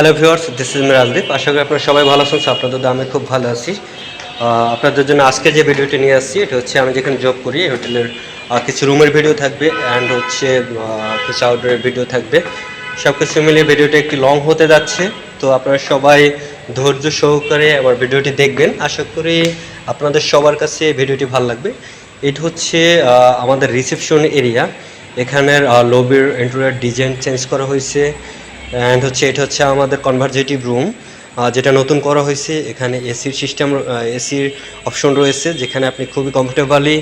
Hello viewers, this is me Rajdeep. আশা করি আপনারা সবাই ভালো আছেন। আপনাদের আমি খুব ভালো আছি। আপনাদের জন্য আজকে যে ভিডিওটি নিয়ে আসছি এটা হচ্ছে আমি যেখানে জব করি এই হোটেলের কিছু রুমের ভিডিও থাকবে অ্যান্ড হচ্ছে কিছু আউটডোরের ভিডিও থাকবে। সব কিছু মিলিয়ে ভিডিওটা একটু লং হতে যাচ্ছে, তো আপনারা সবাই ধৈর্য সহকারে আমার ভিডিওটি দেখবেন। আশা করি আপনাদের সবার কাছে ভিডিওটি ভালো লাগবে। এটা হচ্ছে আমাদের রিসেপশন এরিয়া। এখানের লবির ইন্টেরিয়র ডিজাইন চেঞ্জ করা হয়েছে অ্যান্ড হচ্ছে এটা হচ্ছে আমাদের কনভারজেটিভ রুম, যেটা নতুন করা হয়েছে। এখানে এসির সিস্টেম, এসির অপশন রয়েছে, যেখানে আপনি খুবই কমফোর্টেবলি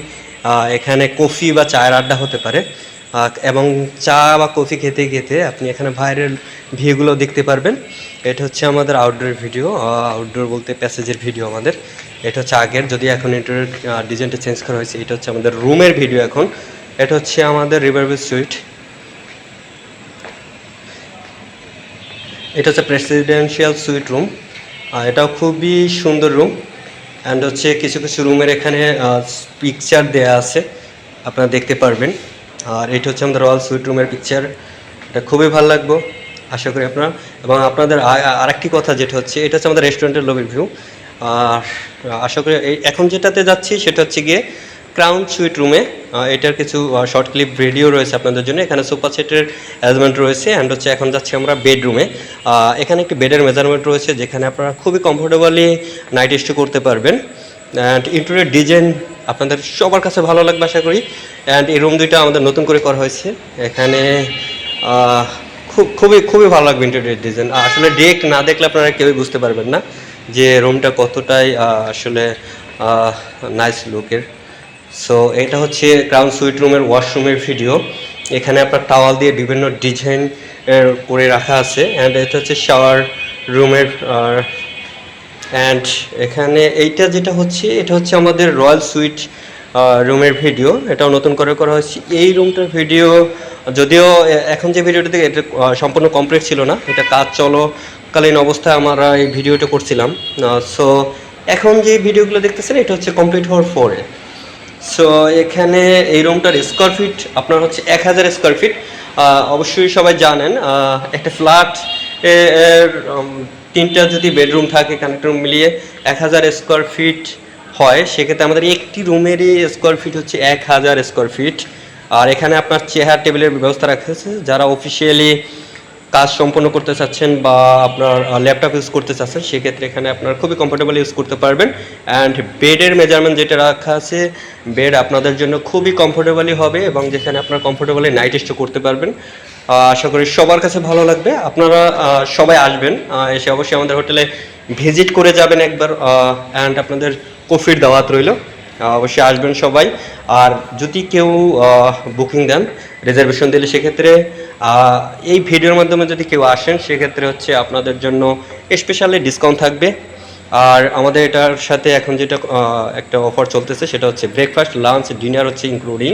এখানে কফি বা চায়ের আড্ডা হতে পারে এবং চা বা কফি খেতে খেতে আপনি এখানে বাইরের ভিউগুলো দেখতে পারবেন। এটা হচ্ছে আমাদের আউটডোর ভিডিও, আউটডোর বলতে প্যাসেজের ভিডিও আমাদের। এটা হচ্ছে আগের, যদি এখন ইন্টেরিয়র ডিজাইনটা চেঞ্জ করা হয়েছে। এটা হচ্ছে আমাদের রুমের ভিডিও এখন। এটা হচ্ছে আমাদের রিভারভিউ সুইট। এটা হচ্ছে প্রেসিডেন্সিয়াল সুইট রুম। এটাও খুবই সুন্দর রুম অ্যান্ড হচ্ছে কিছু কিছু রুমের এখানে পিকচার দেয়া আছে, আপনারা দেখতে পারবেন। আর এটা হচ্ছে আমাদের রয়্যাল সুইট রুমের পিকচার। এটা খুবই ভালো লাগবে আশা করি আপনারা। এবং আপনাদের আরেকটি কথা যেটা হচ্ছে, এটা হচ্ছে আমাদের রেস্টুরেন্টের লবির ভিউ। আর আশা করি এখন যেটাতে যাচ্ছি সেটা হচ্ছে গিয়ে ক্রাউন সুইট রুমে। এটার কিছু শর্ট ক্লিপ ভিডিও রয়েছে আপনাদের জন্য। এখানে সোফা সেটের অ্যারেঞ্জমেন্ট রয়েছে অ্যান্ড হচ্ছে এখন যাচ্ছি আমরা বেডরুমে। এখানে একটি বেডের মেজারমেন্ট রয়েছে, যেখানে আপনারা খুবই কমফোর্টেবলি নাইট স্টে করতে পারবেন। অ্যান্ড ইন্টেরিয়র ডিজাইন আপনাদের সবার কাছে ভালো লাগবে আশা করি। অ্যান্ড এই রুম দুইটা আমাদের নতুন করে করা হয়েছে। এখানে খুবই খুবই ভালো লাগবে ইন্টেরিয়র ডিজাইন। আসলে ডিরেক্ট না দেখলে আপনারা কেউই বুঝতে পারবেন না যে রুমটা কতটাই আসলে নাইস লুকের। সো এটা হচ্ছে ক্রাউন সুইট রুমের ওয়াশরুমের ভিডিও। এখানে আপনার টাওয়াল দিয়ে বিভিন্ন ডিজাইন করে রাখা আছে অ্যান্ড এটা হচ্ছে শাওয়ার রুমের। অ্যান্ড এখানে এইটা যেটা হচ্ছে, এটা হচ্ছে আমাদের রয়্যাল সুইট রুমের ভিডিও। এটাও নতুন করে করা হয়েছে। এই রুমটার ভিডিও যদিও এখন যে ভিডিওটা থেকে এটা সম্পূর্ণ কমপ্লিট ছিল না, এটা কাজ চলকালীন অবস্থায় আমরা এই ভিডিওটা করছিলাম। সো এখন যে ভিডিওগুলো দেখতেছেন এটা হচ্ছে কমপ্লিট হওয়ার পরে। সো এখানে এই রুমটার স্কোয়ার ফিট আপনার হচ্ছে 1000 স্কোয়ার ফিট। অবশ্যই সবাই জানেন একটা ফ্ল্যাট এর তিনটা যদি বেডরুম থাকে কানেক্ট রুম মিলিয়ে 1000 স্কোয়ার ফিট হয়। সেক্ষেত্রে আমাদের একটি রুমেরই স্কোয়ার ফিট হচ্ছে 1000 স্কোয়ার ফিট। আর এখানে আপনার চেয়ার টেবিলের ব্যবস্থা রাখা আছে। যারা অফিসিয়ালি কাজ সম্পন্ন করতে চাচ্ছেন বা আপনার ল্যাপটপ ইউজ করতে চাচ্ছেন, সেক্ষেত্রে এখানে আপনার খুবই কমফোর্টেবল ইউজ করতে পারবেন। অ্যান্ড বেডের মেজারমেন্ট যেটা রাখা আছে, বেড আপনাদের জন্য খুবই কমফোর্টেবলই হবে এবং যেখানে আপনার কমফোর্টেবলি নাইট স্টে করতে পারবেন। আশা করি সবার কাছে ভালো লাগবে। আপনারা সবাই আসবেন, এসে অবশ্যই আমাদের হোটেলে ভিজিট করে যাবেন একবার। অ্যান্ড আপনাদের কফির দাওয়াত রইল, অবশ্যই আসবেন সবাই। আর যদি কেউ বুকিং দেন, রিজার্ভেশন দিলে, সেক্ষেত্রে এই ভিডিওর মাধ্যমে যদি কেউ আসেন সেক্ষেত্রে হচ্ছে আপনাদের জন্য স্পেশালি ডিসকাউন্ট থাকবে। আর আমাদের এটার সাথে এখন যেটা একটা অফার চলতেছে সেটা হচ্ছে ব্রেকফাস্ট, লাঞ্চ, ডিনার হচ্ছে ইনক্লুডিং।